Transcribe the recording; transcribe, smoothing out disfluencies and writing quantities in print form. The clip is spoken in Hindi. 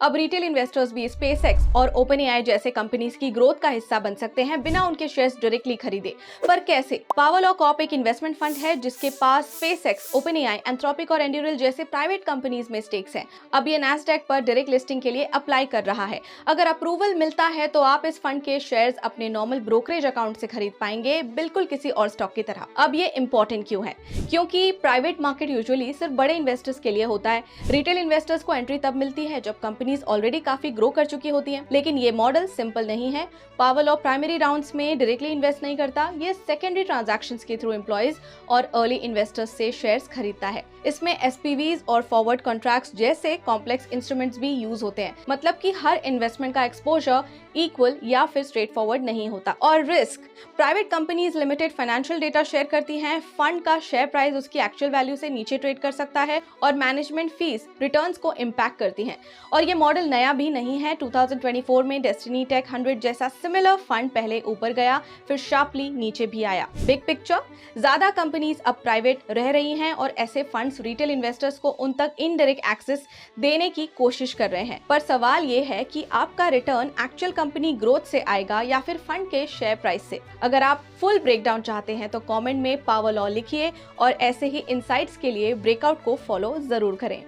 अब रिटेल इन्वेस्टर्स भी स्पेसएक्स और ओपनएआई जैसे कंपनीज की ग्रोथ का हिस्सा बन सकते हैं बिना उनके शेयर्स डायरेक्टली खरीदे। पर कैसे? पावरलॉ कॉर्प एक इन्वेस्टमेंट फंड है जिसके पास स्पेसएक्स, ओपनएआई, एंथ्रोपिक और एंड्यूरल जैसे प्राइवेट कंपनीज में स्टेक्स हैं। अब ये नैस्डैक पर डायरेक्ट लिस्टिंग के लिए अप्लाई कर रहा है। अगर अप्रूवल मिलता है तो आप इस फंड के शेयर्स अपने नॉर्मल ब्रोकरेज अकाउंट से खरीद पाएंगे, बिल्कुल किसी और स्टॉक की तरह। अब ये इंपॉर्टेंट क्यों है? क्योंकि प्राइवेट मार्केट यूजुअली सिर्फ बड़े इन्वेस्टर्स के लिए होता है। रिटेल इन्वेस्टर्स को एंट्री तब मिलती है जब कंपनीज ऑलरेडी काफी ग्रो कर चुकी होती हैं। लेकिन ये मॉडल सिंपल नहीं है। पावरलॉ प्राइमरी राउंड्स में डायरेक्टली इन्वेस्ट नहीं करता, ये सेकेंडरी ट्रांजैक्शंस के थ्रू एम्प्लॉइज और अर्ली इन्वेस्टर्स से शेयर्स खरीदता है। इसमें एसपीवीज और फॉरवर्ड कॉन्ट्रैक्ट्स जैसे कॉम्प्लेक्स इंस्ट्रूमेंट्स भी यूज होते हैं। मतलब कि हर इन्वेस्टमेंट का एक्सपोजर इक्वल या फिर स्ट्रेट फॉरवर्ड नहीं होता। और risk, private companies limited financial data share करती हैं, फंड का शेयर प्राइस उसकी एक्चुअल वैल्यू से नीचे ट्रेड कर सकता है और मैनेजमेंट फीस रिटर्न्स को इम्पैक्ट करती हैं। और ये मॉडल नया भी नहीं है। 2024 में डेस्टिनी टेक 100 जैसा सिमिलर फंड पहले ऊपर गया, फिर शार्पली नीचे भी आया। बिग पिक्चर, ज्यादा कंपनीज अब प्राइवेट रह रही हैं और ऐसे फंड्स रिटेल इन्वेस्टर्स को उन तक इनडायरेक्ट एक्सेस देने की कोशिश कर रहे हैं। पर सवाल ये है कि आपका रिटर्न एक्चुअल कंपनी ग्रोथ से आएगा या फिर फंड के शेयर प्राइस से। अगर आप फुल ब्रेकडाउन चाहते हैं तो कमेंट में पावरलॉ लिखिए और ऐसे ही इनसाइट्स के लिए ब्रेकआउट को फॉलो जरूर करें।